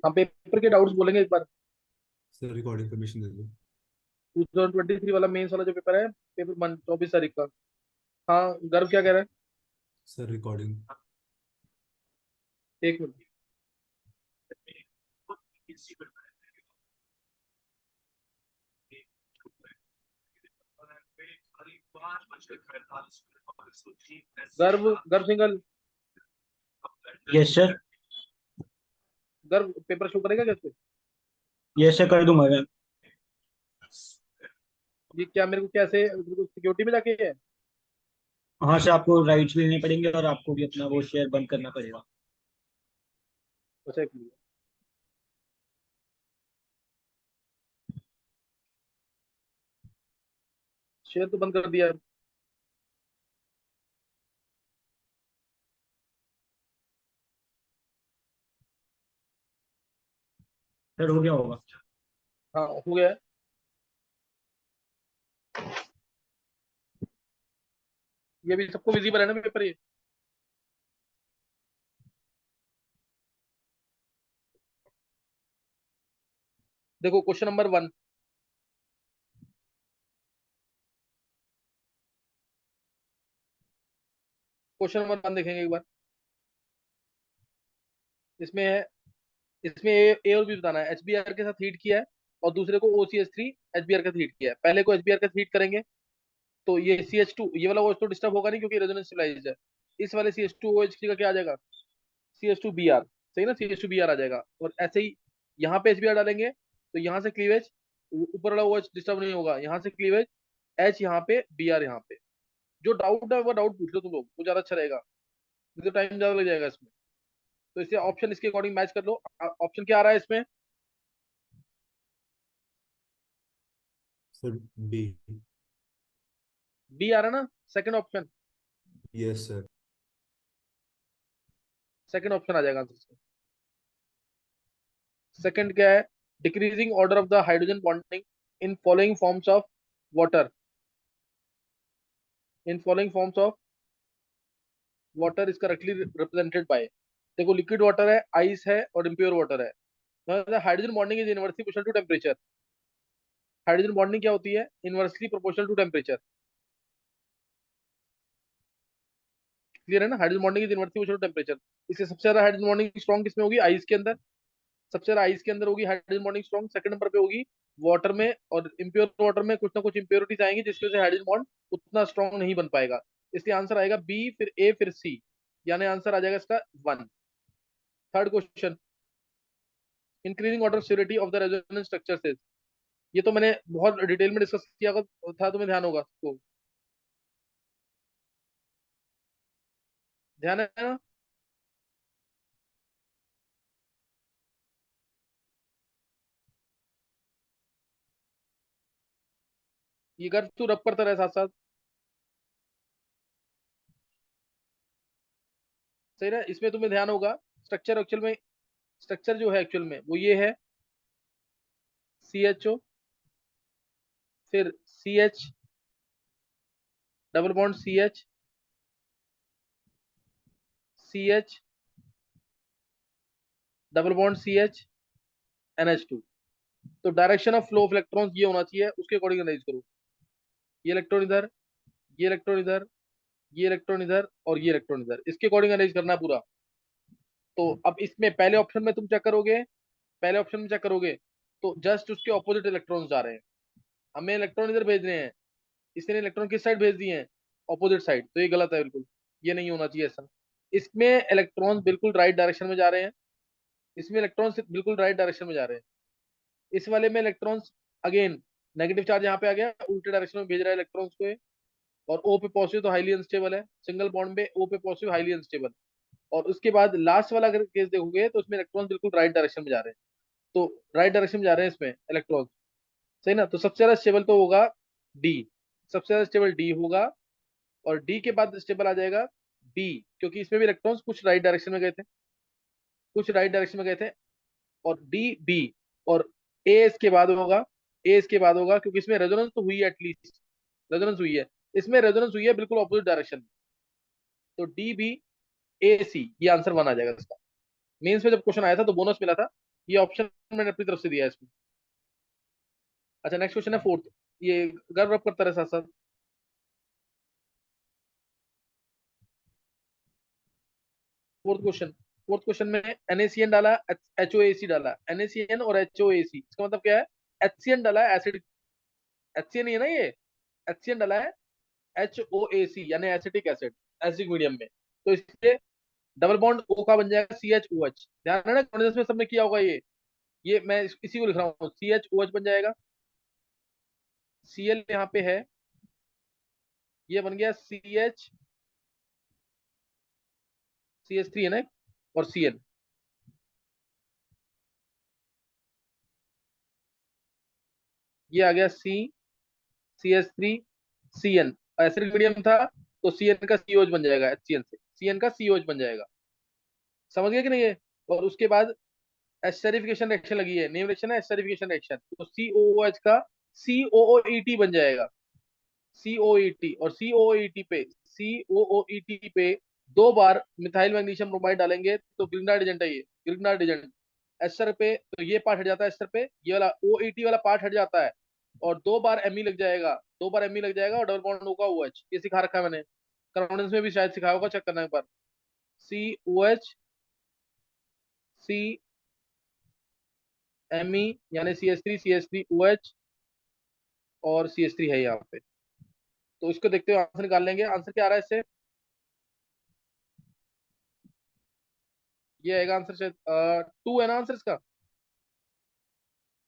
हाँ, पेपर के डाउट्स बोलेंगे एक बार। सर रिकॉर्डिंग परमिशन दे दो। 2023 वाला मेंस वाला जो पेपर है, पेपर 24 तारीख का। हाँ, गर्व क्या कह रहा है? Sir recording. एक मिनट। गर्व, गर्व सिंगल। Yes sir. गर्व पेपर शो करेगा कैसे? यस सर, कर दूंगा मैं। ये क्या मेरे को कैसे सिक्योरिटी में जाके है? हाँ सर, आपको राइट्स भी लेने पड़ेंगे और आपको भी अपना वो शेयर बंद करना पड़ेगा। अच्छा, एक मिनट। शेयर तो बंद कर दिया है। सर हो गया होगा। हाँ, हो गया है। ये भी सबको विजिबल है ना पेपर ये? देखो क्वेश्चन नंबर 1। क्वेश्चन नंबर 1 देखेंगे एक बार। इसमें है, इसमें ए और बी बताना है। एचबीआर के साथ हीट किया है और दूसरे को OCH3 एचबीआर के साथ हीट किया है। पहले को एचबीआर के साथ हीट करेंगे तो ये CH2, ये वाला OH तो डिस्टर्ब होगा नहीं क्योंकि रेजोनेंस स्टेबलाइज्ड है। इस वाले CH2OH का क्या आ जाएगा? CH2Br। सही ना, CH2Br आ जाएगा। और ऐसे ही यहाँ पे HBr डालेंगे तो यहाँ से क्लीवेज, ऊपर वाला OH डिस्टर्ब नहीं होगा, यहाँ से क्लीवेज H यहाँ पे, Br यहाँ पे। जो डाउट है वो डाउट पूछ लो तुम लोग, वो ज्यादा अच्छा रहेगा, नहीं तो टाइम ज्यादा लग जाएगा इसमें। तो इसे ऑप्शन इसके अकॉर्डिंग मैच कर लो। ऑप्शन क्या आ रहा है इसमें? Sir B. बी आ रहा है ना, second option. Yes sir. Second option आ जाएगा आंसर। सेकंड क्या है? Decreasing order of the hydrogen bonding in following forms of water. In following forms of water is correctly represented by. देखो liquid water है, ice है और impure water है। Hydrogen bonding is inversely proportional to temperature. Hydrogen bonding क्या होती है? Inversely proportional to temperature. Clear है ना? Hydrogen bonding is inversely proportional to temperature. इससे सबसे ज्यादा हाइड्रोजन बॉन्डिंग स्ट्रॉन्ग किसमें होगी? आइस के अंदर। सबसे ज्यादा आइस के अंदर होगी hydrogen bonding strong. Second number पे होगी वाटर में, और इम्प्योर वाटर में कुछ ना कुछ इम्प्योरिटीज आएंगी जिसकी वजह से हाइड्रोजन बॉन्ड उतना स्ट्रॉन्ग नहीं बन पाएगा। इसलिए आंसर आएगा बी, फिर ए, फिर सी। यानी आंसर आ जाएगा इसका 1। Third question, increasing order stability of the resonance structure से। ये तो मैंने बहुत डिटेल में डिस्कस किया था, तुम्हें ध्यान होगा तो। ध्यान है ना? ये कर तू रब करता रहे साथ साथ। सही ना? इसमें तुम्हें ध्यान होगा स्ट्रक्चर एक्चुअल में, स्ट्रक्चर जो है एक्चुअल में वो ये है। CHO, फिर CH, double bond CH, CH, double bond CH, NH2। तो direction of flow of electrons ये होना चाहिए, उसके अकॉर्डिंग अरेंज करो। ये इलेक्ट्रॉन इधर, ये इलेक्ट्रॉन इधर, ये इलेक्ट्रॉन इधर और ये इलेक्ट्रॉन इधर, इसके अकॉर्डिंग अरेंज करना है पूरा। तो अब इसमें पहले ऑप्शन में तुम चेक करोगे, पहले ऑप्शन में चेक करोगे तो जस्ट उसके ऑपोजिट इलेक्ट्रॉन्स जा रहे हैं। हमें इलेक्ट्रॉन इधर भेज रहे हैं, इसने इलेक्ट्रॉन किस साइड भेज दिए हैं? Opposite side. तो ये गलत है बिल्कुल, ये नहीं होना चाहिए ऐसा। इसमें इलेक्ट्रॉन्स बिल्कुल राइट डायरेक्शन में जा रहे हैं, इसमें इलेक्ट्रॉन्स बिल्कुल राइट डायरेक्शन में जा रहे हैं। इस वाले में इलेक्ट्रॉन्स अगेन नेगेटिव चार्ज यहाँ पे आ गया, उल्टे डायरेक्शन में भेज रहा है इलेक्ट्रॉन्स को ये। और O पे पॉजिटिव तो हाईली अनस्टेबल है, सिंगल बॉन्ड पे O पे पॉजिटिव हाईली अनस्टेबल। और उसके बाद लास्ट वाला अगर केस देखोगे तो उसमें इलेक्ट्रॉन्स बिल्कुल राइट डायरेक्शन में जा रहे हैं। तो राइट डायरेक्शन में जा रहे हैं इसमें इलेक्ट्रॉन्स। सही ना? तो सबसे ज्यादा स्टेबल तो होगा डी। सबसे ज्यादा स्टेबल डी होगा। और डी के बाद स्टेबल आ जाएगा बी, क्योंकि इसमें भी इलेक्ट्रॉन्स कुछ राइट डायरेक्शन में गए थे, कुछ राइट डायरेक्शन में गए थे। और डी, बी। और ए इसके बाद होगा, ए इसके बाद होगा क्योंकि इसमें रेजोनेंस तो हुई है एटलीस्ट, रेजोनेंस हुई है। इसमें रेजोनेंस हुई है बिल्कुल ऑपोजिट डायरेक्शन में। तो D, B, A, C, ये आंसर 1 आ जाएगा इसका। मेंस में जब क्वेश्चन आया था तो बोनस मिला था, ये ऑप्शन मैंने अपनी तरफ से दिया है इसमें। अच्छा नेक्स्ट क्वेश्चन है फोर्थ, ये गर्व रब करता रहे साथ साथ। फोर्थ क्वेश्चन में NaCN डाला, HOAC डाला, NaCN और HOAC, इसका मतलब क्या है? HCN डाला है, एसिड HCN ही है ना ये, HCN डाला है, HOAC यानी एसिटिक एसिड, एसिडिक मीडियम में, तो इसलिए डबल बॉन्ड O का बन जाएगा CHOH। ध्यान है ना, कॉन्डेंस में सबने किया होगा ये मैं इसी को लिख रहा हूँ, CHOH बन जाएगा। Cl यहाँ पे है, ये बन गया CH3 है ना, और Cl, ये आ गया CH3CN, एसिडिक मीडियम था तो CN का COH बन जाएगा, HCN से CN का COH बन जाएगा। समझ गया कि नहीं है? और उसके बाद एस्टरिफिकेशन रिएक्शन लगी है, नेम रिएक्शन है एस्टरिफिकेशन रिएक्शन, तो COOH का COOET बन जाएगा, COET, और COOET पे 2 बार मिथाइल मैग्नीशियम ब्रोमाइड डालेंगे तो ग्रिग्नार्ड एजेंट है ये, ग्रिग्नार्ड एजेंट। एस्टर पे तो ये पार्ट हट जाता है, एस्टर पे ये वाला OET वाला पार्ट हट जाता है, और 2 बार Me लग जाएगा, 2 बार Me लग जाएगा, और डबल बॉन्ड होगा OH, ये सिखा रखा है मैंने, कॉन्फिडेंस में भी शायद सिखाया होगा, चेक करना एक बार। COH CMe यानी CH3 और CH3 है यहाँ पे, तो इसको देखते हुए आंसर निकाल लेंगे। आंसर क्या आ रहा है इससे? ये आएगा आंसर शायद 2 है ना आंसर इसका,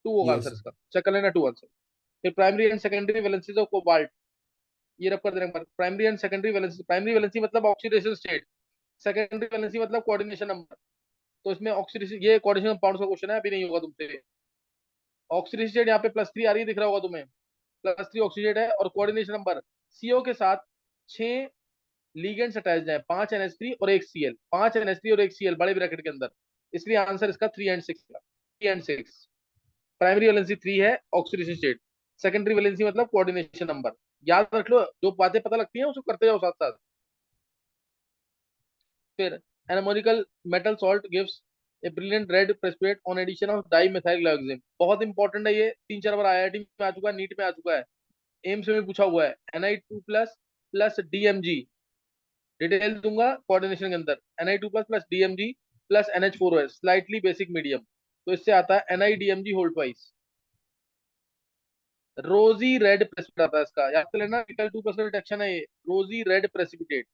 2 होगा Yes, आंसर sir. इसका, चेक कर लेना 2 आंसर। फिर primary and secondary valencies of cobalt, ये रब कर देने पर primary and secondary valency, primary valency मतलब ऑक्सीडेशन स्टेट, सेकेंडरी वैलेंसी मतलब कोऑर्डिनेशन नंबर, तो इसमें ऑक्सीडेशन, ये कोऑर्डिनेशन कंपाउंड्स का क्वेश्चन है, अभी नहीं होगा तुमसे। ऑक्सीडेशन स्टेट यहाँ पे +3 आ रही है, दिख रहा होगा तुम्हें, +3 ऑक्सीडेट है, और कोऑर्डिनेशन नंबर CO के साथ 6 लिगेंड्स अटैच्ड हैं, 5 NH3 और 1 Cl, 5 NH3 और 1 Cl बड़े ब्रैकेट के अंदर, इसलिए आंसर इसका 3 and 6 का, 3 and 6। प्राइमरी वैलेंसी 3 है ऑक्सीडेशन स्टेट, सेकेंडरी वैलेंसी मतलब कोऑर्डिनेशन नंबर, याद रख लो, जो बातें पता लगती हैं उसको करते जाओ साथ साथ। फिर ammoniacal metal salt gives a brilliant red precipitate on addition of dimethyl, बहुत इंपॉर्टेंट है ये, 3-4 बार IIT में आ चुका है, नीट में आ चुका है, एम्स में भी पूछा हुआ है। Ni2 प्लस DMG, डिटेल दूंगा कोऑर्डिनेशन के अंदर, Ni2 plus DMG plus NH4OH slightly basic medium, तो इससे आता है NiDMG होल ट्वाइस, रोजी रेड प्रेसिपिटेट आता है इसका, याद कर लेना, निकल 2% डिटेक्शन है ये, रोजी रेड प्रेसिपिटेट,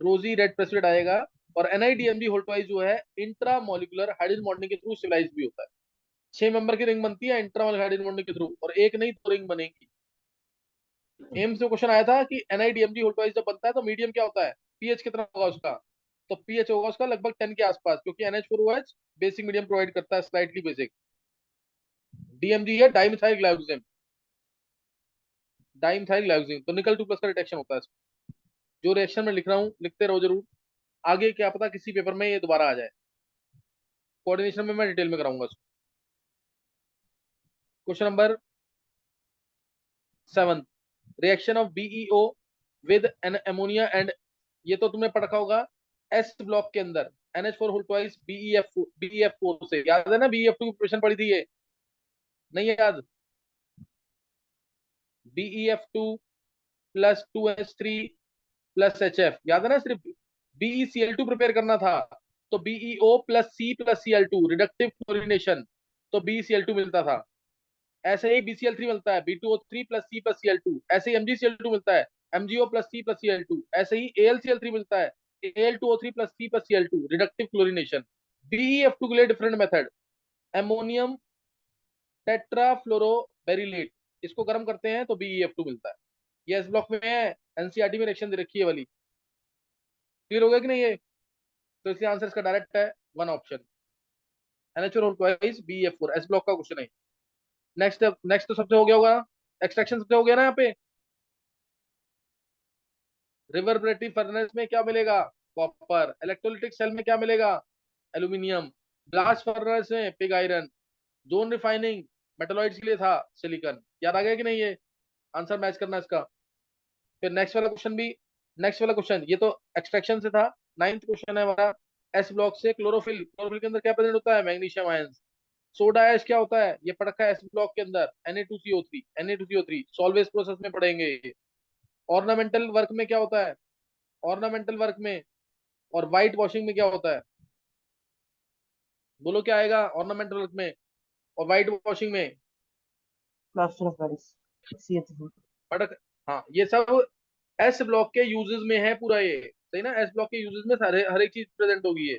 रोजी रेड प्रेसिपिटेट आएगा। और NiDMG होल ट्वाइस जो है इंट्रा मॉलिकुलर हाइड्रोजन बॉन्डिंग के थ्रू सिविलाइज भी होता है, 6 मेंबर की रिंग बनती है इंट्रा मॉलिकुलर हाइड्रोजन बॉन्डिंग के थ्रू, और एक नहीं 2 रिंग बनेगी। एम्स में क्वेश्चन आया था कि NiDMG होल ट्वाइस जब बनता है तो मीडियम क्या होता है, पीएच कितना होगा उसका, तो पीएच होगा उसका लगभग 10 के आसपास, क्योंकि NH4OH बेसिक मीडियम प्रोवाइड करता है, स्लाइटली बेसिक। DMG है डाइमिथाइल ग्लाइकोजेन, डाइमिथाइल ग्लाइकोजेन, तो निकल 2+ का रिएक्शन होता है। जो रिएक्शन मैं लिख रहा हूँ लिखते रहो जरूर, आगे क्या पता किसी पेपर में ये दोबारा आ जाए, कोऑर्डिनेशन में मैं डिटेल में कराऊंगा। Question number 7, reaction of BeO with an ammonia and, ये तो तुमने पढ़ा होगा S ब्लॉक के अंदर, NH4 होल ट्वाइस BeF4 से, याद है ना, BeF2 की प्रिपरेशन पढ़ी थी ये, नहीं याद? BeF2 plus 2H3 plus HF, याद है ना, सिर्फ BeCl2 प्रिपेयर करना था, तो BeO plus C plus Cl2 reductive chlorination, तो BeCl2 मिलता था। ऐसे ही BCl3 मिलता है, B2O3 plus C plus Cl2, ऐसे ही MgCl2 मिलता है, MgO plus C plus Cl2, ऐसे ही AlCl3 मिलता है, Al2O3 plus C plus Cl2 reductive chlorination. BeF2 के लिए डिफरेंट मेथड, अमोनियम टेट्राफ्लोरोबेरिलेट, इसको गर्म करते हैं तो BeF2 मिलता है। ये इस ब्लॉक में है, एनसीईआरटी में रिएक्शन दे रखी है वाली, क्लियर हो गया कि नहीं ये? तो इसलिए आंसर इसका डायरेक्ट है 1 option, NH4 whole twice BeF4, S block का क्वेश्चन है। नेक्स्ट नेक्स्ट तो सबसे हो गया होगा, एक्सट्रैक्शन सबसे हो गया ना यहाँ पे। रिवर्बरेटिव फर्नेस में क्या मिलेगा, कॉपर। इलेक्ट्रोलिटिक सेल में क्या मिलेगा, एल्यूमिनियम। ब्लास्ट फर्नेस में pig iron. Zone refining metalloids के लिए था सिलिकॉन। याद आ गया कि नहीं ये? आंसर मैच करना इसका। फिर नेक्स्ट वाला क्वेश्चन भी, नेक्स्ट वाला क्वेश्चन ये तो एक्सट्रैक्शन से था। 9th क्वेश्चन है हमारा, एस ब्लॉक से क्लोरोफिल, क्लोरोफिल के अंदर क्या प्रेजेंट होता है, मैग्नीशियम आयंस। सोडा ऐश क्या होता है, ये पढ़ रखा है एस ब्लॉक के अंदर, Na2CO3, Na2CO3 सॉल्वेज प्रोसेस में पढ़ेंगे ये। ऑर्नामेंटल वर्क में क्या होता है, ऑर्नामेंटल वर्क में और व्हाइट वॉशिंग में क्या होता है, बोलो क्या आएगा ऑर्नामेंटल वर्क में और व्हाइट वॉशिंग में। Plaster of Paris, CH4। पढ़, हाँ ये सब एस ब्लॉक के यूजेस में है पूरा ये, सही ना, एस ब्लॉक के यूजेस में सारे हर एक चीज प्रेजेंट होगी ये।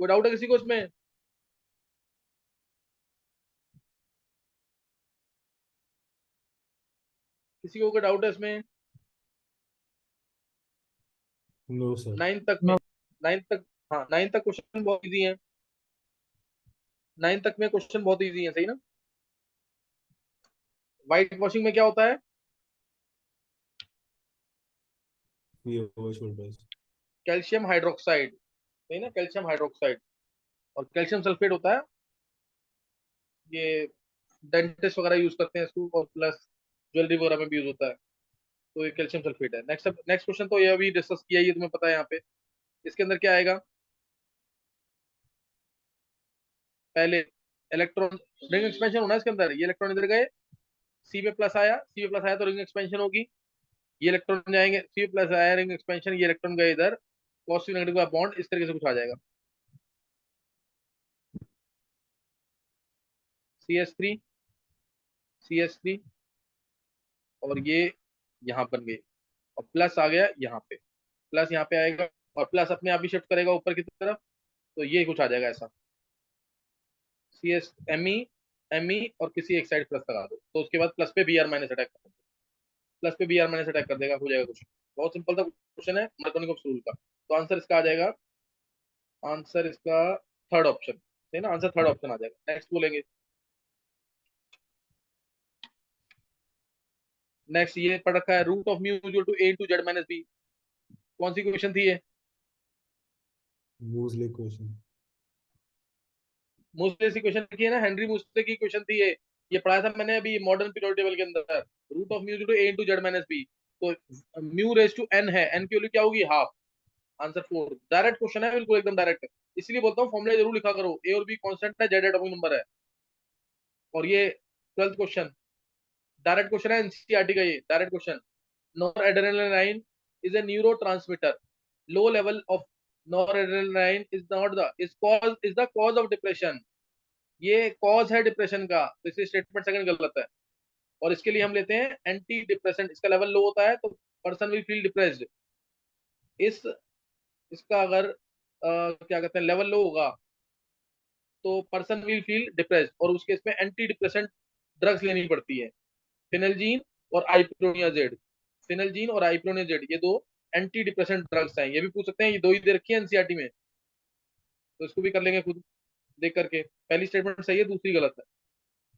कोई डाउट है किसी को इसमें? किसी को कोई डाउट है इसमें? No sir. नाइन्थ तक में, नो। नाइन्थ तक, हाँ नाइन्थ तक क्वेश्चन बहुत इजी है, नाइन्थ तक में क्वेश्चन बहुत इजी है, सही ना। व्हाइट वॉशिंग में क्या होता है, VOH वोल्टेज। कैल्शियम हाइड्रोक्साइड, सही ना, कैल्शियम हाइड्रोक्साइड। और कैल्शियम सल्फेट होता है, ये डेंटिस्ट वगैरह यूज करते हैं इसको, और प्लस ज्वेलरी वगैरह में भी यूज होता है। तो ये कैल्शियम सल्फेट है। नेक्स्ट नेक्स्ट क्वेश्चन तो ये अभी डिस्कस किया ही है, तुम्हें पता है यहाँ पे। इसके अंदर क्या आएगा, पहले इलेक्ट्रॉन, रिंग एक्सपेंशन होना है इसके अंदर, ये इलेक्ट्रॉन इधर गए, सी पे प्लस आया, सी पे प्लस आया तो रिंग एक्सपेंशन होगी, ये इलेक्ट्रॉन जाएंगे, सी पे प्लस आया रिंग एक्सपेंशन, ये इलेक्ट्रॉन गए इधर, पॉजिटिव नेगेटिव का बॉन्ड, इस तरीके से कुछ आ जाएगा। CH3, CH3, और ये यहाँ बन गए, और प्लस आ गया यहाँ पे, प्लस यहाँ पे आएगा, और प्लस अपने आप ही शिफ्ट करेगा ऊपर की तरफ, तो ये कुछ आ जाएगा ऐसा। CH, Me, और किसी एक साइड प्लस लगा दो, तो उसके बाद प्लस पे Br माइनस अटैक कर, प्लस पे Br माइनस अटैक कर देगा, हो जाएगा कुछ। बहुत सिंपल सा क्वेश्चन है मार्कोनिक रूल का। तो आंसर इसका आ जाएगा, आंसर इसका थर्ड ऑप्शन, है ना, आंसर थर्ड ऑप्शन आ जाएगा। नेक्स्ट बोलेंगे, नेक्स्ट ये पढ़ रखा है, root of mu equal to A into Z minus B. कौन सी क्वेश्चन थी ये, मूसले क्वेश्चन। मूसले की क्वेश्चन की है ना, हेनरी मूसले की क्वेश्चन थी ये पढ़ाया था मैंने अभी मॉडर्न पीरियोडिक टेबल के अंदर। Root of mu equal to A into Z minus B, तो म्यू रेज टू n है, n की वैल्यू क्या होगी, हाफ। आंसर 4, डायरेक्ट क्वेश्चन है, बिल्कुल एकदम डायरेक्ट। इसलिए बोलता हूँ फॉर्मूला जरूर लिखा करो, ए और बी कांस्टेंट है, जेड एटॉमिक नंबर है। और ये 12th क्वेश्चन, डायरेक्ट क्वेश्चन है एनसीईआरटी का, ये direct question. Noradrenaline is a neurotransmitter, low level of noradrenaline is not the is the cause of depression. ये कॉज है डिप्रेशन का, तो इसलिए स्टेटमेंट सेकंड गलत है। और इसके लिए हम लेते हैं एंटी डिप्रेसेंट, इसका लेवल लो होता है तो पर्सन विल फील डिप्रेस्ड। इस इसका अगर क्या कहते हैं लेवल लो होगा तो पर्सन विल फील डिप्रेस्ड, और उसके इसमें एंटी डिप्रेसेंट ड्रग्स लेनी पड़ती है, फिनलजीन और आइप्रोनियाजेड। फिनलजीन और आइप्रोनियाजेड ये दो एंटी डिप्रेसेंट ड्रग्स हैं, ये भी पूछ सकते हैं, ये दो ही दे रखी है एनसीईआरटी में, तो इसको भी कर लेंगे खुद देख करके। पहली स्टेटमेंट सही है, दूसरी गलत है।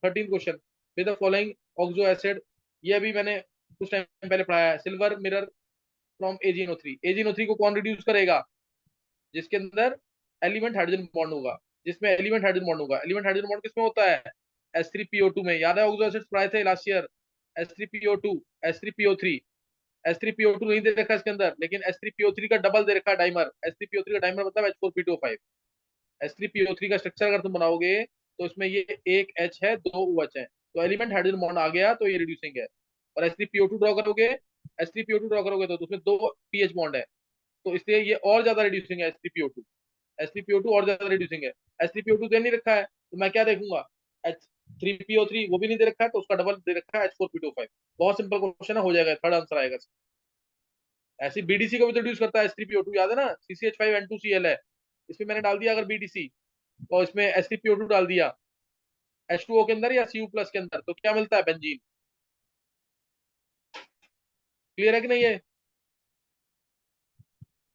13 question, with the following oxo acid, ये अभी मैंने कुछ टाइम पहले पढ़ाया है, silver mirror from AgNO3। AgNO3 को कौन रिड्यूस करेगा, जिसके अंदर एलिमेंट हाइड्रोजन बॉन्ड होगा, जिसमें एलिमेंट हाइड्रोजन बॉन्ड होगा। एलिमेंट हाइड्रोजन बॉन्ड किसमें होता है, H3PO2 में। याद है ऑक्सो एसिड्स पढ़ाए थे last year, H3PO2, H3PO3, H3PO2 नहीं दे रखा इसके अंदर, लेकिन H3PO3 का डबल दे रखा है डाइमर। H3PO3 का डाइमर मतलब H4P2O5। H3PO3 का स्ट्रक्चर अगर तुम बनाओगे तो इसमें ये एक H है, दो OH है, तो एलिमेंट हाइड्रोजन बॉन्ड आ गया, तो ये रिड्यूसिंग है। और H3PO2 ड्रॉ करोगे, H3PO2 ड्रॉ करोगे तो उसमें दो पीएच बॉन्ड है, तो इसलिए ये और ज्यादा रिड्यूसिंग है H3PO2। H3PO2 और ज्यादा रिड्यूसिंग है। H3PO2 दे नहीं रखा है तो मैं क्या देखूंगा, H3PO3 वो भी नहीं दे रखा है, तो उसका डबल दे रखा है H4P2O5। बहुत सिंपल क्वेश्चन है, हो जाएगा, थर्ड आंसर आएगा। ऐसी बीडीसी को भी रिड्यूस करता है H3PO2, याद है ना, CCH5N2Cl है, इसमें मैंने डाल दिया अगर बीडीसी, और इसमें H3PO2 डाल दिया H2O के अंदर या Cu प्लस के अंदर, तो क्या मिलता है, बेंजीन। क्लियर है कि नहीं है,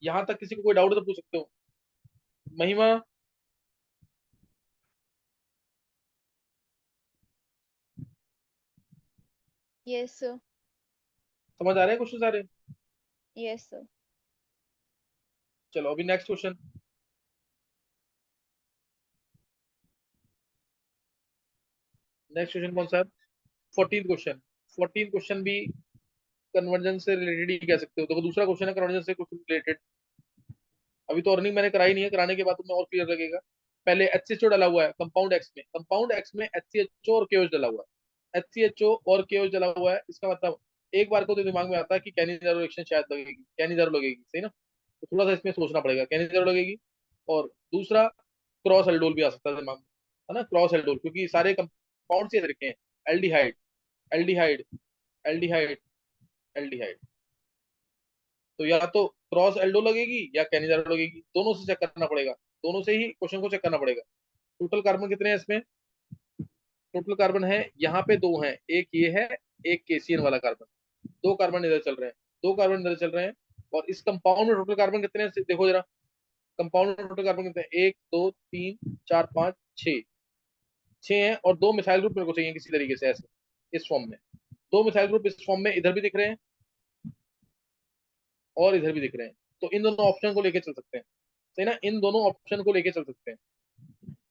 यहां तक किसी को कोई डाउट तो पूछ सकते हो। महिमा, Yes, sir. समझ आ रहे हैं क्वेश्चन सारे? Yes, sir. चलो अभी नेक्स्ट क्वेश्चन, नेक्स्ट क्वेश्चन कौन सा है, 14th क्वेश्चन। 14th क्वेश्चन भी कन्वर्जन से रिलेटेड ही कह सकते हो, तो दूसरा क्वेश्चन है कन्वर्जन से कुछ रिलेटेड। अभी तो अर्निंग मैंने कराई नहीं है, कराने के बाद तुम्हें और क्लियर लगेगा। पहले HCHO डाला हुआ है कंपाउंड एक्स में, कंपाउंड एक्स में HCHO और KOH डाला हुआ है, HCHO और KOH डाला हुआ है। इसका मतलब एक बार को तो दिमाग में आता है कि कैनिजारो रिएक्शन शायद लगेगी, कैनिजारो लगेगी, सही ना। तो थोड़ा सा इसमें सोचना पड़ेगा, कैनिजारो लगेगी। और दूसरा क्रॉस एल्डोल भी आ सकता है दिमाग में, है ना, क्रॉस एल्डोल, क्योंकि सारे कंपाउंड से रखे हैं, एल्डिहाइड एल्डिहाइड एल्डिहाइड एल्डिहाइड। तो या तो क्रॉस एल्डो लगेगी या कैनिजारो लगेगी, दोनों से चेक करना पड़ेगा, दोनों से ही क्वेश्चन को चेक करना पड़ेगा। टोटल कार्बन कितने हैं इसमें? टोटल कार्बन है यहाँ पे दो हैं, एक ये है, एक केसीएन वाला कार्बन। दो कार्बन इधर चल रहे हैं, दो कार्बन इधर चल रहे हैं। और इस कंपाउंड में टोटल कार्बन कितने हैं देखो जरा, कंपाउंड में टोटल कार्बन कितने हैं? 1 2 3 4 5 6, 6 हैं। और दो मिथाइल ग्रुप मेरे को चाहिए किसी तरीके से ऐसे, इस फॉर्म में। दो मिथाइल ग्रुप इस फॉर्म में इधर भी दिख रहे हैं और इधर भी दिख रहे हैं। तो इन दोनों ऑप्शन को लेके चल सकते हैं, सही ना, इन दोनों ऑप्शन को लेके चल सकते हैं।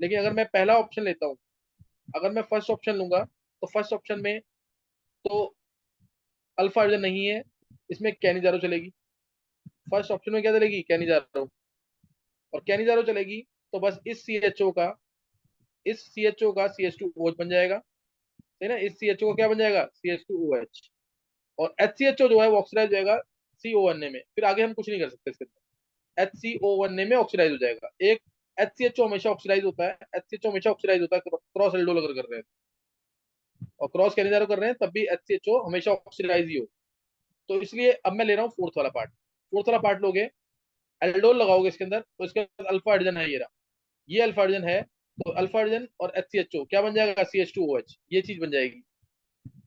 लेकिन अगर मैं पहला ऑप्शन लेता हूँ, अगर मैं फर्स्ट ऑप्शन लूंगा, तो फर्स्ट ऑप्शन में तो अल्फा हाइड्रोजन नहीं है, इसमें कैनिजारो चलेगी। फर्स्ट ऑप्शन में क्या चलेगी? कैनिजारो। और कैनिजारो चलेगी तो बस इस CHO का, इस CHO का CH2OH बन जाएगा, है ना। इस CHO का क्या बन जाएगा? CH2OH। और HCHO जो है वो ऑक्सीडाइज हो जाएगा CONA में, फिर आगे हम कुछ नहीं कर सकते इसके अंदर। HCONA में ऑक्सीडाइज हो जाएगा। एक HCHO हमेशा ऑक्सीडाइज होता है, HCHO हमेशा ऑक्सीडाइज होता है, क्रॉस एल्डोल अगर कर रहे हैं और क्रॉस कैनिजारो कर रहे हैं तब भी HCHO हमेशा ऑक्सीडाइज ही हो। तो इसलिए अब मैं ले रहा हूँ फोर्थ वाला पार्ट। फोर्थ वाला पार्ट लोगे, एल्डोल लगाओगे इसके अंदर, तो इसके बाद अल्फा हाइड्रोजन है, ये रहा, ये अल्फा हाइड्रोजन है। तो अल्फा हाइड्रोजन और HCHO क्या बन जाएगा? CH2OH, ये चीज बन जाएगी।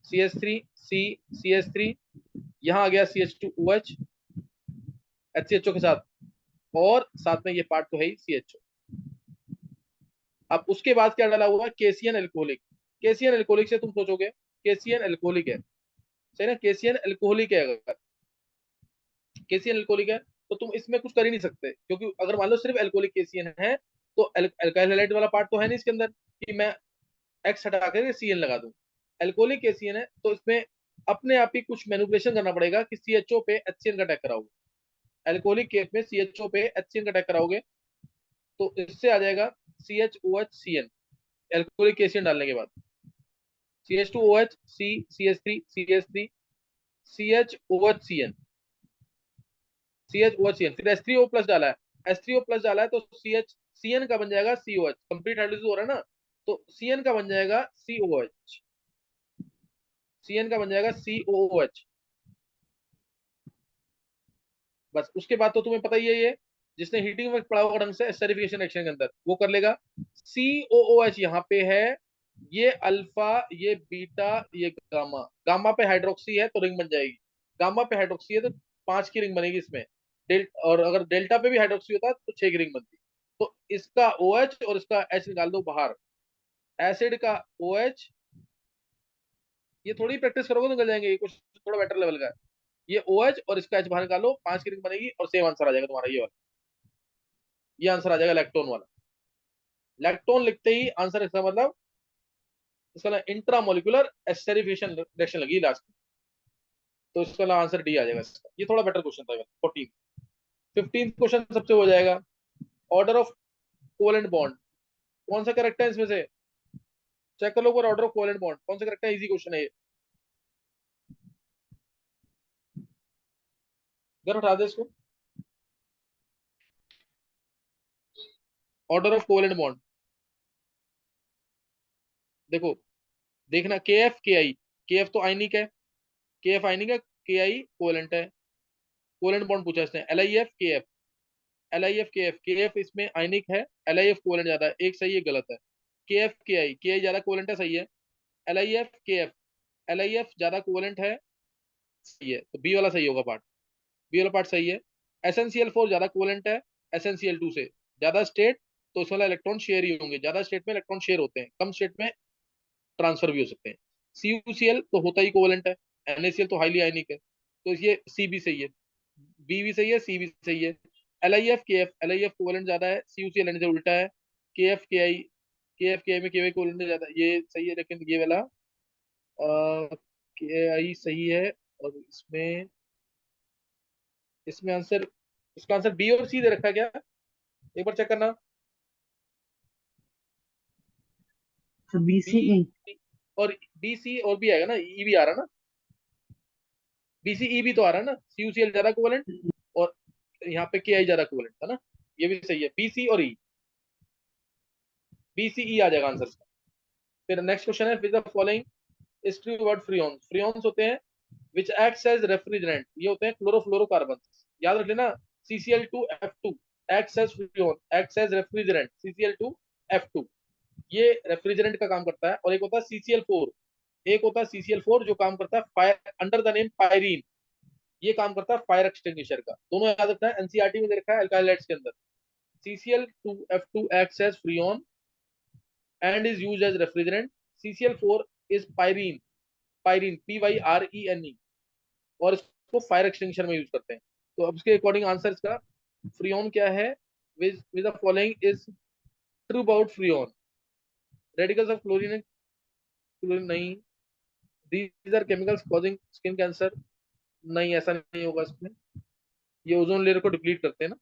CH3 C CH3, यहाँ आ गया CH2OH HCHO के साथ, और साथ में ये पार्ट तो है ही CHO। अब उसके बाद क्या डाला हुआ है? KCN alcoholic. केसीएन एल्कोहलिक से तुम सोचोगे केसीएन एल्कोहलिक है, सही ना, केसीएन एल्कोहलिक है। अगर केसीएन एल्कोहलिक है तो तुम इसमें कुछ कर ही नहीं सकते, क्योंकि अगर मान लो सिर्फ एल्कोहलिक केसीएन है तो अल्काइल हैलाइड वाला पार्ट तो है नहीं इसके अंदर कि मैं एक्स हटा कर CN लगा दूं। एल्कोहलिक केसीएन है तो इसमें अपने आप ही कुछ मैनिपुलेशन करना पड़ेगा कि CHO पे HCN का अटैक कराओगे। एल्कोहलिक केस में CHO पे HCN का अटैक कराओगे तो इससे आ जाएगा CHOHCN, एल्कोहलिक केसीएन डालने के बाद CH2OH C CH3 CH3 CHOHCN CHOHCN, फिर H3O प्लस डाला है, H3O प्लस डाला है तो CN का बन जाएगा COH, कंप्लीट हाइड्रोलिसिस हो रहा है ना, तो CN का बन जाएगा COH, CN का बन जाएगा COOH। बस उसके बाद तो तुम्हें पता ही है, ये जिसने हीटिंग में पड़ा होगा ढंग से एस्टरिफिकेशन रिएक्शन के अंदर वो कर लेगा। COOH यहाँ पे है, ये अल्फा, ये बीटा, ये गामा, गामा पे हाइड्रोक्सी है तो रिंग बन जाएगी, गामा पे हाइड्रोक्सी है तो 5 की रिंग बनेगी इसमें। और अगर डेल्टा पे भी हाइड्रोक्सी होता तो 6 की रिंग बनती। तो इसका OH और इसका H निकाल दो बाहर, एसिड का OH, ये थोड़ी प्रैक्टिस करोगे तो निकल जाएंगे, ये कुछ थोड़ा बेटर लेवल का है। ये OH और इसका H बाहर निकालो, 5 की रिंग बनेगी और सेम आंसर आ जाएगा तुम्हारा, ये वाला, ये आंसर आ जाएगा लैक्टोन वाला। लैक्टोन लिखते ही आंसर, इसका मतलब इसका इंट्रामोलिकुलर एस्टेरिफिकेशन रिएक्शन लगी लास्ट में, तो इसका आंसर डी आ जाएगा इसका। ये थोड़ा बेटर क्वेश्चन था। 14 15 क्वेश्चन सबसे हो जाएगा। ऑर्डर ऑफ कोवेलेंट बॉन्ड, कौन सा करेक्ट है इसमें से? चेक कर लो पर ऑर्डर ऑफ कोवेलेंट बॉन्ड कौन सा करेक्ट है। इजी क्वेश्चन है ये, जरा उठा दे इसको। ऑर्डर ऑफ कोवेलेंट बॉन्ड देखो, देखना KF KI, KF तो आयनिक है, KF आयनिक है, KI कोवेलेंट है। कोवेलेंट बॉन्ड पूछा इसने, LIF KF, LIF KF, KF इसमें आयनिक है, LIF कोवेलेंट ज्यादा है, एक सही एक गलत है। KF KI ज्यादा कोवेलेंट है, सही है। LIF KF, LIF ज्यादा कोवेलेंट है, सही है, तो बी वाला सही होगा पार्ट, बी वाला पार्ट सही है। SnCl4 ज्यादा कोवेलेंट है SnCl2 से, ज्यादा स्टेट, तो इस वाला इलेक्ट्रॉन शेयर ही होंगे, ज्यादा स्टेट में इलेक्ट्रॉन शेयर होते हैं, कम स्टेट में ट्रांसफर भी हो सकते हैं। CuCl तो होता ही कोवेलेंट है, NaCl तो हाईली आयनिक है, तो ये सी भी सही है, बी भी सही है, सी भी सही है। LIF KF, LIF कोवेलेंट ज्यादा है, CuCl से उल्टा है। KF KI, KF KI में KY कोवेलेंट ज्यादा, ये सही है, लेकिन ये वाला KI सही है। और इसमें, इसमें आंसर इसका आंसर बी और सी दे रखा है क्या? एक बार चेक करना। So BCE. बी और बी सी और बी आएगा ना, ई भी आ रहा ना, बी सी ई भी तो आ रहा है ना, सी यू सी एल ज्यादा इक्विवेलेंट और यहाँ पे के आई ज्यादा इक्विवेलेंट है ना, ये भी सही है, बी सी और ई, बी सी ई आ जाएगा आंसर इसका। फिर नेक्स्ट क्वेश्चन है, with the following is true about Freon. Freons होते हैं विच एक्ट्स एज रेफ्रिजरेंट, ये होते हैं क्लोरोफ्लोरोकार्बन, याद रख लेना। CCl2F2 acts as freon, acts as refrigerant, CCl2F2 ये रेफ्रिजरेंट का काम करता है। और एक होता है CCl4, एक होता है CCl4 जो काम करता है fire under the name pyrene, ये काम करता है फायर एक्सटिंग्विशर का। दोनों याद रखना है, एनसीईआरटी में दे रखा है अल्काइल हाइड्राइड्स के अंदर। CCl2F2 acts as freon and is used as refrigerant. CCl4 is pyrene, pyrene PYRENE, और इसको फायर एक्सटिंग्विशर में यूज करते हैं। तो अब इसके अकॉर्डिंग आंसर इसका फ्रियोन क्या है, with the following is true about freon. Radicals of chlorine, chlorine नहीं, these are chemicals causing skin cancer, नहीं ऐसा नहीं होगा इसमें। ये ओजोन लेयर को डिप्लीट करते हैं ना,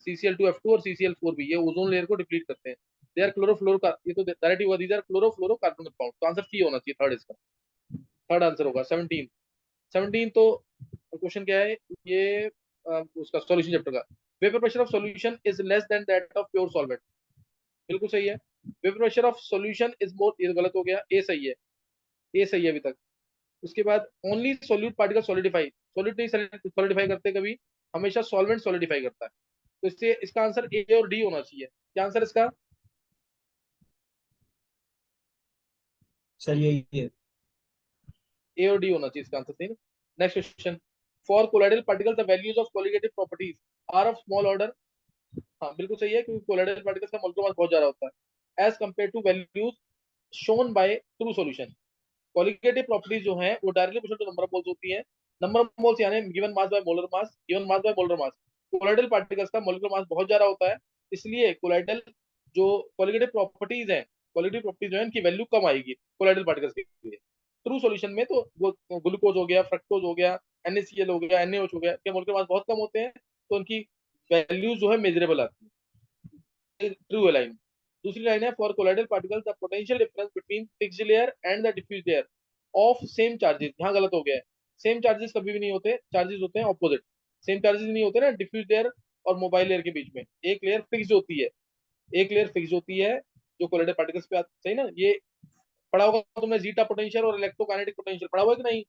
CCl2F2 और CCl4 भी ये ओजोन लेयर को डिप्लीट करते हैं। दे आर क्लोरोफ्लोरो, ये तो डायरेक्ट हुआ, दीज आर क्लोरोफ्लोरोकार्बन कंपाउंड। तो आंसर सी होना चाहिए, थर्ड इसका, थर्ड आंसर होगा 17। 17 तो क्वेश्चन क्या है ये, उसका सॉल्यूशन चैप्टर का। Vapour pressure of solution is less than that of pure solvent, बिल्कुल सही है। Vapour pressure of solution is more, ये गलत हो गया, ए सही है, ए सही है अभी तक। उसके बाद only solute particle solidify, solid नहीं सॉलिडिफाई करते कभी, हमेशा सॉल्वेंट सॉलिडिफाई करता है। तो इससे इसका आंसर ए और डी होना चाहिए। क्या आंसर इसका? सर यही है। ए और डी होना चाहिए इसका आंसर, सही ना। Next question, for colloidal particle the values of colligative properties are of small order. हाँ बिल्कुल सही है, क्योंकि कोलाइडल पार्टिकल्स का मोलर मास बहुत ज्यादा होता है as compare to values shown by true solution. Colligative properties जो है वो directly proportional to number of moles होती है। नंबर ऑफ मोल्स यानी given mass by molar mass, given mass by molar mass. Colloidal particles का molar mass बहुत ज्यादा होता है, इसलिए कोलाइडल जो कोलिगेटिव प्रॉपर्टीज है, कोलिगेटिव प्रॉपर्टीज जो है इनकी वैल्यू कम आएगी कोलाइडल पार्टिकल्स के लिए। ट्रू सॉल्यूशन में तो वो ग्लूकोज हो गया, फ्रक्टोज हो गया, NaCl हो गया, NaOH हो गया, के मोलर मास बहुत कम होते हैं, तो उनकी वैल्यू जो है मेजरेबल आती है। ट्रू है लाइन। दूसरी लाइन है, for colloidal particles the potential difference between fixed layer and the diffuse layer of same charges, यहाँ गलत हो गया है। सेम चार्जेस कभी भी नहीं होते, चार्जेस होते हैं ऑपोजिट। सेम चार्जेस नहीं होते ना डिफ्यूज लेयर और मोबाइल लेयर के बीच में, एक लेयर फिक्स होती है, एक लेयर फिक्स होती है जो कोलाइडल पार्टिकल्स पे आती, सही ना। ये पढ़ा होगा तुमने, जीटा पोटेंशियल और इलेक्ट्रोकाइनेटिक पोटेंशियल पढ़ा हुआ है कि नहीं?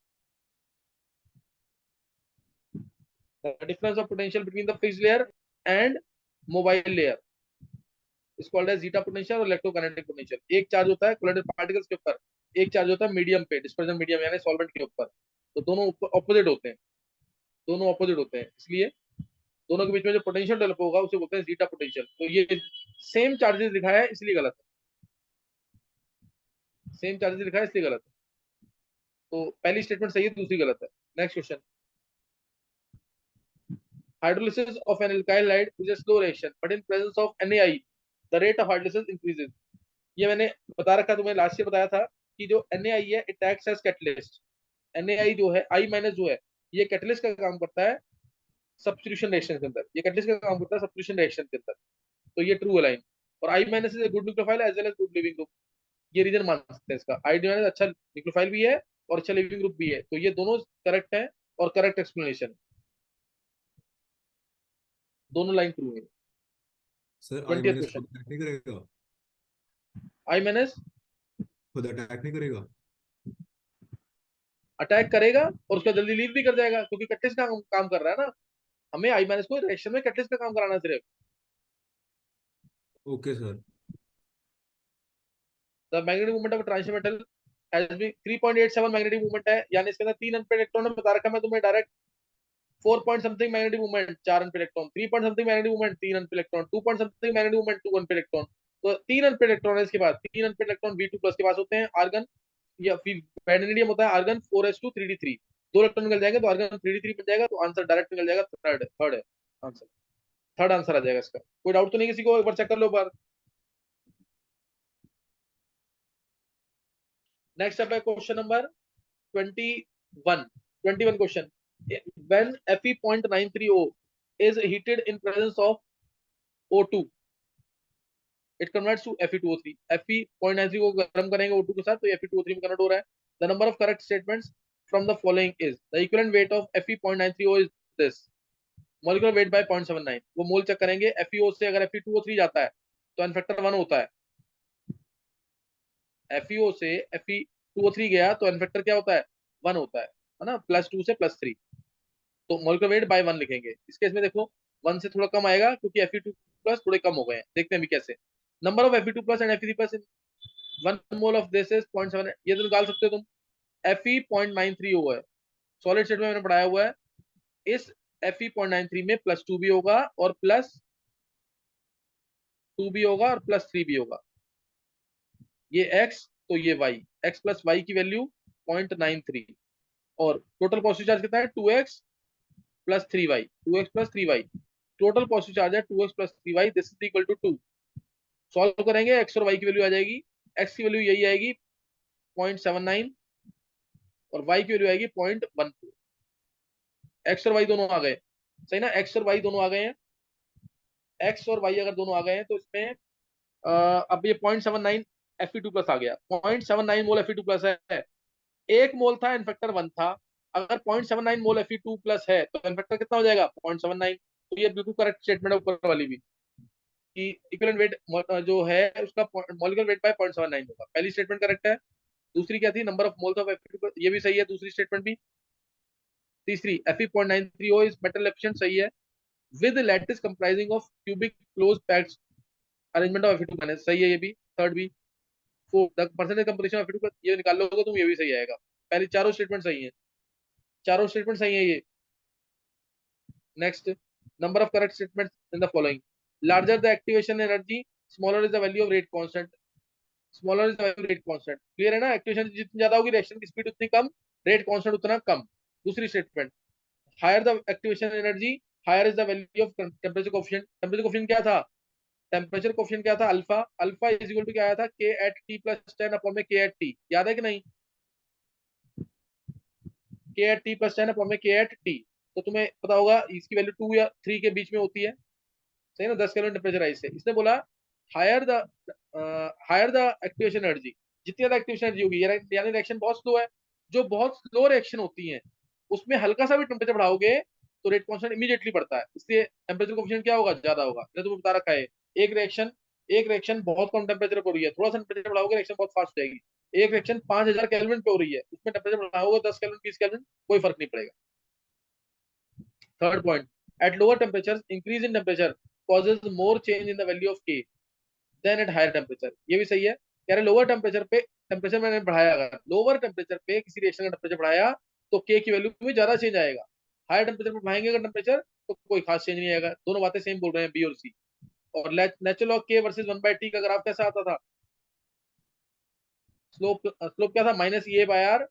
Difference of potential between the fixed layer and mobile layer is called as zeta potential और इलेक्ट्रोकाइनेटिक पोटेंशियल। एक चार्ज होता है कोलाइडल पार्टिकल्स के ऊपर, एक चार्ज होता है मीडियम पे, डिस्पर्जन मीडियम यानी सॉल्वेंट के ऊपर। तो दोनों ऑपोजिट होते हैं, दोनों ऑपोजिट होते हैं, इसलिए दोनों के बीच में जो पोटेंशियल डेवलप होगा उसे बोलते हैं जीटा पोटेंशियल। तो ये सेम चार्जेस दिखाया है इसलिए गलत है, सेम चार्जेस दिखाया है इसलिए गलत है। तो पहली स्टेटमेंट सही है, दूसरी गलत है। Next question, hydrolysis of an alkyl halide is a slow reaction but in presence of NaI the rate of hydrolysis increases। ये मैंने बता रखा, तुम्हें लास्ट से बताया था कि जो NaI है it acts as catalyst. NaI जो है I माइनस जो है, ये कैटलिस्ट का काम करता है सब्स्टिट्यूशन रिएक्शन के अंदर, ये कैटलिस्ट का काम करता है सब्स्टिट्यूशन रिएक्शन के अंदर। तो ये ट्रू है लाइन। और I minus is a good nucleophile as well as good leaving group, ये रीजन मान सकते हैं इसका। I माइनस अच्छा न्यूक्लियोफाइल भी है और अच्छा लिविंग ग्रुप भी है, तो ये दोनों करेक्ट है और करेक्ट एक्सप्लेनेशन, दोनों लाइन ट्रू है। Sir I 20th minus question, खुद अटैक नहीं करेगा? I माइनस खुद अटैक नहीं करेगा? अटैक करेगा और उसका जल्दी लीव भी कर जाएगा, क्योंकि कैटलिस्ट का काम कर रहा है ना। हमें I माइनस को रिएक्शन में कैटलिस्ट का काम कराना है सिर्फ। Okay sir. The magnetic movement of transition metal has been 3.87 magnetic movement है, यानी इसके अंदर 3 अनपेड इलेक्ट्रॉन बता रखा है। मैं तुम्हें direct 4 point something magnetic movement 4 unpaired electron, 3 point something magnetic movement 3 unpaired electron, 2 point something magnetic movement 2 unpaired electron. तो 3 अनपेड इलेक्ट्रॉन है इसके बाद, 3 अनपेड इलेक्ट्रॉन V2 प्लस के पास होते हैं। आर्गन या फिर वैनेडियम होता है आर्गन 4s2 3d3, 2 इलेक्ट्रॉन निकल जाएंगे तो आर्गन 3d3 बन जाएगा, तो आंसर डायरेक्ट निकल जाएगा, थर्ड थर्ड है आंसर, थर्ड आंसर आ जाएगा इसका। कोई डाउट तो नहीं किसी को? एक बार चेक कर लो बार। नेक्स्ट अब है question number 21, 21 question, when Fe.93O is heated in presence of O2, it converts to Fe2O3. Fe.93 को गर्म करेंगे O2 के साथ तो Fe2O3 में कन्वर्ट हो रहा है. The number of correct statements from the following is the equivalent weight of Fe.93O is this. Molecular weight by 0.79. वो मोल चेक करेंगे. FeO से अगर Fe2O3 जाता है तो n फैक्टर 1 होता है. FeO से Fe2O3 गया तो n फैक्टर क्या होता है? 1 होता है ना. +2 से +3. तो मोलिकुलर वेट बाय 1 लिखेंगे. इस केस में देखो 1 से थोड़ा कम आएगा क्योंकि Fe2+ थोड़े कम हो गए हैं. देखते हैं भी कैसे. Number of Fe2+ and Fe3+ in 1 mole of this is 0.7. ये तो निकाल सकते हो तुम. Fe.93 है. सॉलिड स्टेट में मैंने पढ़ाया हुआ है. इस Fe.93 में +2 भी होगा और +2 भी होगा और +3 भी होगा. ये x तो ये y. x + y की वैल्यू 0.93 और टोटल पॉजिटिव चार्ज कितना है? 2x + 3y. 2x + 3y. Total positive charge है 2x + 3y. This is equal to 2. Solve करेंगे x और y की वैल्यू आ जाएगी. x की वैल्यू यही आएगी 0.79 और y की वैल्यू आएगी 0.14. x और y दोनों आ गए. सही ना. x और y दोनों आ गए हैं. x और y अगर दोनों आ गए हैं तो इसमें अब ये 0.79 Fe2+ आ गया. 0.79 मोल Fe2+ है. एक मोल था n फैक्टर 1 था. अगर 0.79 मोल Fe2+ है तो n फैक्टर कितना हो जाएगा? 0.79. तो ये बिल्कुल करेक्ट स्टेटमेंट है ऊपर वाली भी कि इक्विवेलेंट वेट जो है उसका मॉलिक्यूलर वेट बाय 0.79 होगा. पहली स्टेटमेंट करेक्ट है. दूसरी क्या थी? Number of moles of Fe2+. ये भी सही है दूसरी स्टेटमेंट भी. तीसरी Fe.93O इज मेटल एफिशिएंट. सही है. With lattice comprising of cubic close packed arrangement of Fe2-. सही है ये भी. थर्ड भी. Fourth the percentage composition of Fe2+. ये निकाल लोगे तुम. ये भी सही आएगा. पहली चारों स्टेटमेंट सही है. चारों स्टेटमेंट सही है ये. Next, number of correct statements in the following. Larger the activation energy, smaller is the value of rate constant. Smaller is the value of rate constant. Clear है ना. एक्टिवेशन जितनी ज्यादा होगी रिएक्शन की स्पीड उतनी कम, रेट कांस्टेंट उतना कम. दूसरी statement, higher the activation energy, higher is the value of temperature coefficient. Temperature coefficient क्या था? टेंपरेचर कोएफिशिएंट क्या था? Alpha. Alpha is equal to क्या आया था? K@T + 10 अपॉन में K@T. याद है कि नहीं? K@T + 10 अपॉन में K@T. तो तुम्हें पता होगा इसकी वैल्यू 2 या 3 के बीच में होती है. सही ना. 10 केल्विन टेम्परेचर राइज से. इसने बोला हायर द एक्टिवेशन एनर्जी. जितनी ज्यादा एक्टिवेशन एनर्जी होगी यानी रिएक्शन बहुत स्लो है. जो बहुत स्लो रिएक्शन होती है उसमें हल्का सा भी टेम्परेचर बढ़ाओगे तो रेट कांस्टेंट इमीडिएटली बढ़ता है. इसलिए टेम्परेचर कोएफिशिएंट क्या होगा? ज्यादा होगा. मैंने तुम्हें बता रखा है. एक रिएक्शन बहुत कम टेम्परेचर पर हो रही है, थोड़ा सा टेम्परेचर बढ़ाओगे रिएक्शन बहुत फास्ट हो जाएगी. एक रिएक्शन 5000 केल्विन पे हो रही है, उसमें टेम्परेचर बढ़ाओगे 10 केल्विन 20 केल्विन, कोई फर्क नहीं पड़ेगा. Third point, at lower temperature increase in temperature causes more change in the value of K than at higher temperature. ये भी सही है. कह रहे लोअर टेम्परेचर पे टेम्परेचर मैंने बढ़ाया, अगर लोअर टेम्परेचर पे किसी रिएक्शन का टेम्परेचर बढ़ाया तो K की वैल्यू में ज्यादा चेंज आएगा. हायर टेम्परेचर पे बढ़ाएंगे अगर टेम्परेचर तो कोई खास चेंज नहीं आएगा. दोनों बातें सेम बोल रहे हैं बी और सी. और natural log K versus 1/T का ग्राफ कैसा आता था? स्लोप क्या था? -EA/R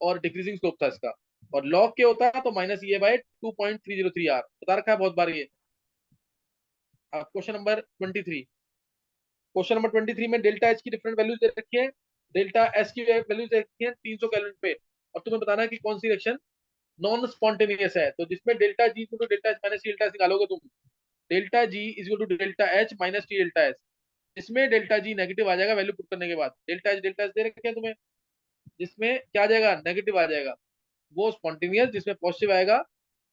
और डिक्रीजिंग स्लोप था इसका. और लॉग के होता है तो -EA/2.303R. बता रखा है बहुत बार ये. अब क्वेश्चन नंबर 23. क्वेश्चन नंबर 23 में डेल्टा एच की डिफरेंट वैल्यूज दे रखी है. डेल्टा एस की वैल्यूज दे रखी है 300 केल्विन पे. और तुम्हें बताना है कि कौन सी रिएक्शन नॉन स्पॉन्टेनियस है. तो जिसमें delta G to delta H minus T delta S निकालोगे तुम. Delta G is equal to delta H minus T delta S. जिसमें डेल्टा जी नेगेटिव आ जाएगा वैल्यू पुट करने के बाद. डेल्टा एच दे रखे हैं तुम्हें. जिसमें क्या आ जाएगा? नेगेटिव आ जाएगा. वो स्पॉन्टेनियस. जिसमें पॉजिटिव आएगा,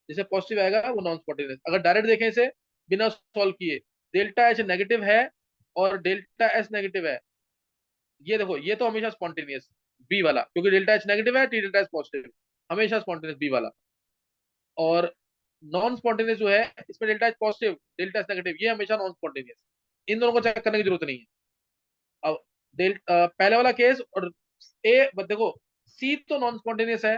जिसमें पॉजिटिव आएगा वो नॉन स्पॉन्टेनियस. अगर डायरेक्ट देखें इसे बिना सॉल्व किए, डेल्टा एच नेगेटिव है और डेल्टा एस नेगेटिव है, ये देखो ये तो हमेशा स्पॉन्टेनियस बी वाला, क्योंकि डेल्टा एच नेगेटिव है, टी डेल्टा एस पॉजिटिव, हमेशा स्पॉन्टेनियस बी वाला. और नॉन स्पॉन्टेनियस जो है इसमें delta H positive delta S negative, ये हमेशा नॉन स्पॉन्टेनियस. इन दोनों को चेक करने की जरूरत नहीं है. अब पहले वाला केस और ए देखो, सी तो नॉन स्पॉन्टेनियस है,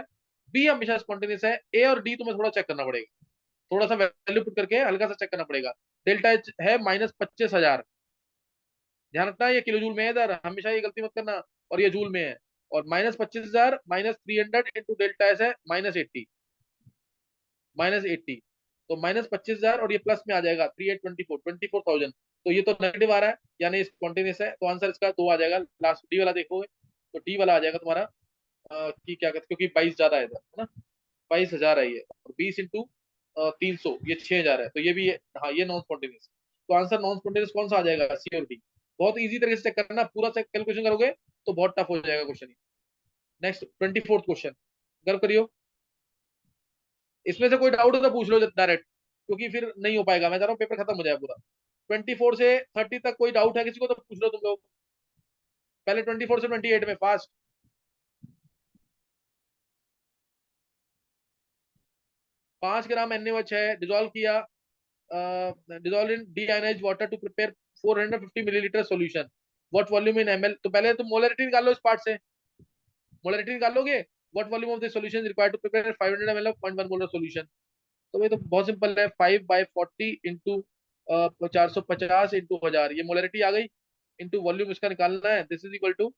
बी हमेशा स्पॉन्टेनियस है. ए और डी तुम्हें थोड़ा चेक करना पड़ेगा. थोड़ा सा वैल्यू पुट करके हल्का सा चेक करना पड़ेगा. डेल्टा एच है -25,000. ध्यान रखना ये किलो जूल में है इधर, हमेशा ये गलती मत करना. और ये जूल में है. और -25,000 -300 इंटू डेल्टा एस है -80. -80 तो -25,000 और ये प्लस में आ जाएगा 3824 तो ये तो नेगेटिव आ रहा है यानी स्पॉन्टेनियस है. तो आंसर इसका 2 आ जाएगा. लास्ट डी वाला देखोगे तो डी वाला आ जाएगा तुम्हारा. कि क्या कहते, क्योंकि 22 ज्यादा है इधर, है ना. 22,000 है ये. और 20 इंटू 300, ये 6000 है, तो ये भी हाँ ये नॉन स्पॉन्टेनियस। तो आंसर नॉन स्पॉन्टेनियस कौन सा आ जाएगा, सी और डी। बहुत इजी तरीके से चेक करना, पूरा चेक कैलकुलेशन करोगे तो बहुत टफ हो जाएगा क्वेश्चन। नेक्स्ट 24th क्वेश्चन, गर्व करियो। इसमें से कोई डाउट हो तो पूछ लो डायरेक्ट, क्योंकि फिर नहीं हो पाएगा, मैं चाह रहा हूँ पेपर खत्म हो जाए पूरा। 24 से 30 तक कोई डाउट है किसी को तो पूछ लो तुम लोग, पहले 24 से 28 में फास्ट। 5 ग्राम NaOH है, डिजोल्व किया, dissolve in deionized water to prepare 450 millilitre solution, what volume in ml। तो पहले तुम मोलरिटी निकाल लो इस पार्ट से, मोलरिटी निकाल लोगे, what volume of the solution required to prepare 500 ml of 0.1 molar solution. तो ये तो बहुत सिंपल है, 5/40 इंटू 450 इंटू 1000, ये मोलरिटी आ गई, इंटू वॉल्यूम इसका निकालना है, this is equal to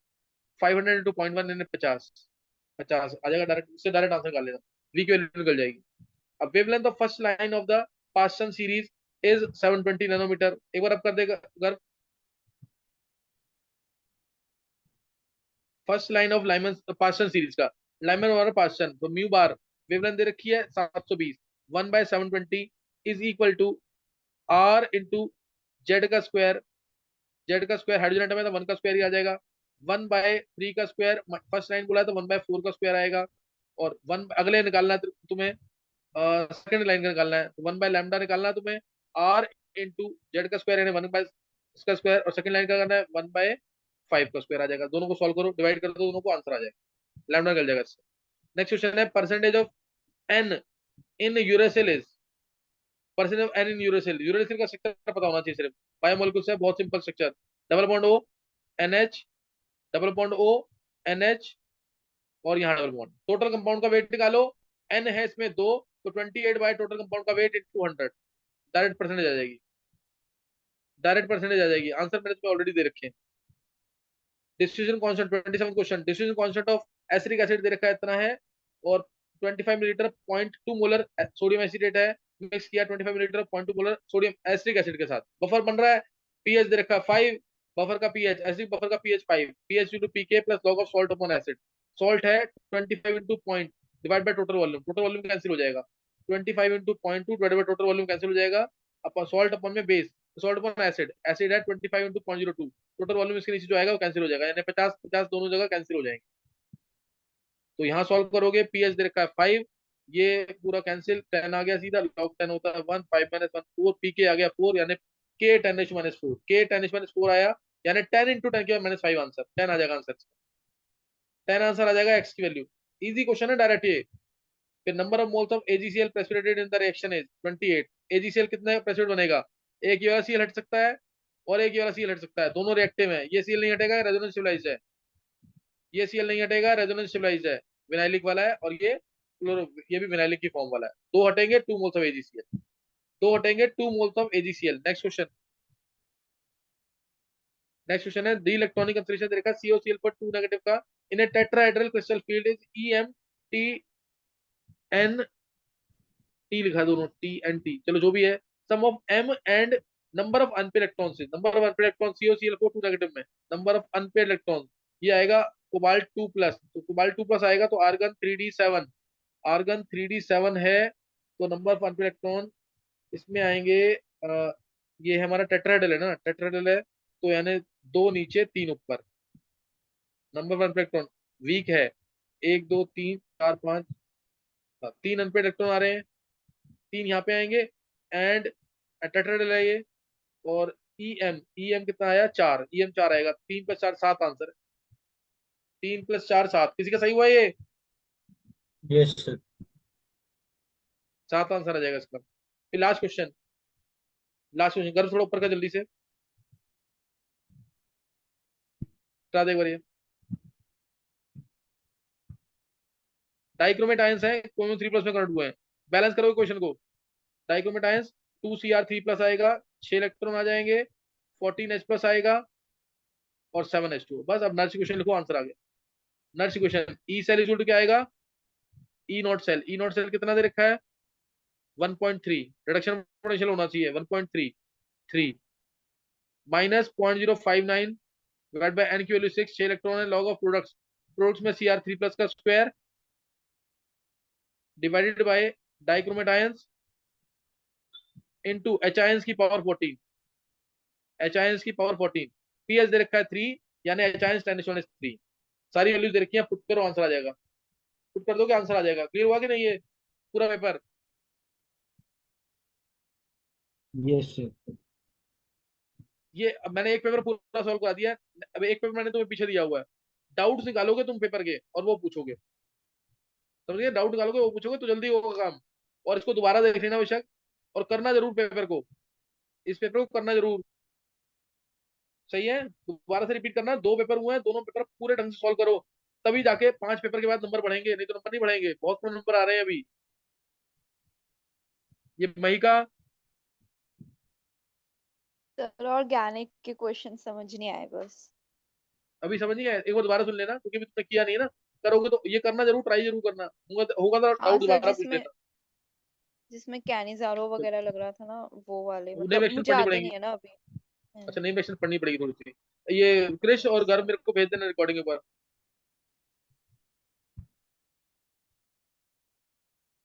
500 into 0.1 यानी 50 50 आ जाएगा डायरेक्ट, इससे डायरेक्ट आंसर निकाल लेना, वी की वैल्यू निकल जाएगी। अब wavelength of first line of the Paschen series is 720 nanometre. एक बार अब कर देगा, अगर first line of Lyman Paschen series का, लाइमन और पास्टन, तो म्यू बार वेवलेंथ दे रखी है 720, 1/720 is equal to R into Z का स्क्वायर, जेड का स्क्वायर हाइड्रोजन एटम है तो 1 का स्क्वायर ही आ जाएगा, 1/3 का स्क्वायर, फर्स्ट लाइन बोला है तो 1/4 का स्क्वायर आएगा, और वन अगले निकालना है तुम्हें, सेकंड लाइन का निकालना है, तो 1/लैम्डा निकालना है तुम्हें, आर इंटू जेड का स्क्वायर यानी 1/, इसका स्क्वायर, और सेकंड लाइन का करना है 1/5 का स्क्वायर आ जाएगा। दोनों को सॉल्व करो, डिवाइड कर दो दोनों को, आंसर आ जाएगा, लैम्डा निकल जाएगा इससे। नेक्स्ट क्वेश्चन है, percentage of N in uracil is, percentage of N in uracil, uracil का स्ट्रक्चर पता होना चाहिए सिर्फ, बायोमोलिक्यूल्स है, बहुत simple structure, double bond O NH, double bond O NH, और यहाँ डबल बॉन्ड। टोटल कंपाउंड का वेट निकालो, N है इसमें 2, तो 28 बाय टोटल कंपाउंड का वेट इंटू 100, डायरेक्ट परसेंटेज आ जाएगी, डायरेक्ट परसेंटेज आ जाएगी। आंसर मैंने इसमें ऑलरेडी दे रखे हैं। Distribution constant 27 question, distribution constant of acetic acid दे रखा है इतना है, और 25 मिलीलीटर 0.2 मोलर सोडियम एसिटेट है, मिक्स किया 25 millilitre 0.2 molar sodium acetic acid के साथ, बफर बन रहा है, पीएच दे रखा है 5, बफर का पीएच, एसिड बफर का pH 5, pH to pK plus log of salt upon acid, salt है 25 into point divide by total volume, total volume cancel हो जाएगा, 25 into 0.2 divide by total volume cancel हो जाएगा, अपन सॉल्ट अपॉन में base, salt upon acid, acid है 25 into 0.02, total volume इसके नीचे जो आएगा वो कैंसिल हो जाएगा, यानी 50 50 दोनों जगह कैंसिल हो जाएंगे। तो यहाँ सॉल्व करोगे, पीएच दे रखा है 5, ये पूरा कैंसिल, 10 आ गया सीधा, लॉग 10 होता है 1, 5 - 1 4, पीके आ गया 4, यानी के 10H - 4, के 10H - 4 आया, यानी 10 इंटू 10 के -5 आंसर, 10 आ जाएगा आंसर, 10 आंसर आ जाएगा एक्स की वैल्यू। इजी क्वेश्चन है डायरेक्ट ये। फिर number of moles of AgCl precipitated in the reaction is 28। AgCl कितने प्रेसिपिटेट बनेगा, एक ये वाला Cl हट सकता है और एक ये वाला Cl हट सकता है, दोनों रिएक्टिव है, ये Cl नहीं हटेगा, रेजोनेंस स्टेबलाइज्ड है, ये Cl नहीं हटेगा, रेजोनेंस स्टेबलाइज्ड है, विनाइलिक वाला है, और ये क्लोरो, ये भी विनाइलिक की फॉर्म वाला है, दो हटेंगे 2 मोल्स ऑफ AgCl, दो हटेंगे 2 moles of AgCl। Next question, next question है, दी इलेक्ट्रॉनिक कंसंट्रेशन देखा COCl पर 2 नेगेटिव का in a tetrahedral crystal field is EMTNT, लिखा दोनों TNT, चलो जो भी है, sum of M and number of unpaired electrons, number of unpaired electron COCl को 2 नेगेटिव में, नंबर ऑफ अनपेड इलेक्ट्रॉन, ये आएगा कोबाल्ट 2 प्लस, तो कोबाल्ट 2 प्लस आएगा तो आर्गन 3d7, आर्गन 3d7 है, तो नंबर ऑफ अनपेड इलेक्ट्रॉन इसमें आएंगे, ये हमारा टेट्राहेड्रल है ना, टेट्राहेड्रल है, तो यानी 2 नीचे 3 ऊपर, number of unpaired electron weak है, 1 2 3 4 5, 3 अनपेड इलेक्ट्रॉन आ रहे हैं, 3 यहाँ पे आएंगे, एंड टेट्राहेड्रल है ये, और EM कितना आया 4, EM 4 आएगा, 3 + 4 7 आंसर है, 3 + 4 7, किसी का सही हुआ ये, यस सर। 7 आंसर आ जाएगा इसका। फिर लास्ट क्वेश्चन, लास्ट क्वेश्चन कर थोड़ा ऊपर का जल्दी से, बता दे एक बार ये, डाइक्रोमेट आयंस है, क्रोमियम 3+ में कन्वर्ट हुए हैं, बैलेंस करोगे क्वेश्चन को, डाइक्रोमेट आयंस 2Cr3+ आएगा, 6 इलेक्ट्रॉन आ जाएंगे, 14H+ आएगा, और 7H2, बस अब नर्स क्वेश्चन लिखो, आंसर आ गया। नर्स क्वेश्चन, ई सेल इक्वल क्या आएगा, E naught cell, E naught cell कितना दे रखा है 1.3, रिडक्शन पोटेंशियल होना चाहिए 1.3 माइनस 0.059 डिवाइड बाय एन की वैल्यू 6, 6 इलेक्ट्रॉन है, लॉग ऑफ प्रोडक्ट्स, प्रोडक्ट्स में Cr3+ का square divided by dichromate ions, into H ions की पावर 14, एच आयंस की पावर 14, पी एच दे रखा है 3, यानी एच आयंस 10⁻3। सारी वैल्यूज दे रखी है, पुट करो आंसर आ जाएगा। पुट कर दो कि आंसर आ जाएगा। क्लियर हुआ कि नहीं ये पूरा पेपर? Yes sir. ये अब मैंने एक पेपर पूरा सॉल्व करा दिया है। अब एक पेपर मैंने तुम्हें पीछे दिया हुआ है, डाउट्स निकालोगे तुम पेपर के और वो पूछोगे। समझ गए? डाउट निकालोगे वो पूछोगे तो जल्दी होगा काम। और इसको दोबारा देख लेना बेशक, और करना जरूर पेपर को, इस पेपर को करना जरूर। सही है? दोबारा से रिपीट करना। 2 पेपर हुए हैं, दोनों पेपर पूरे ढंग से सॉल्व करो, तभी जाके 5 पेपर के बाद नंबर बढ़ेंगे, नहीं तो नंबर नहीं बढ़ेंगे। बहुत कम नंबर आ रहे हैं अभी। ये मई का सर ऑर्गेनिक के क्वेश्चन समझ नहीं आए बस। अभी समझ नहीं आया, एक बार दोबारा सुन लेना, क्योंकि अभी तुमने किया नहीं है ना। करोगे तो ये करना जरूर, ट्राई जरूर करना। होगा तो हाँ डाउट सर, दोबारा पूछ जिसमें लेना। जिसमें कैनिजारो तो वगैरह लग रहा था ना, वो वाले नेम मतलब एक्शन मुझे पढ़नी आते पड़ेगी। नहीं है ना अभी। अच्छा, नेम एक्शन पढ़नी पड़ेगी थोड़ी सी। ये क्रिश और घर मेरे को भेज देना रिकॉर्डिंग के बाद।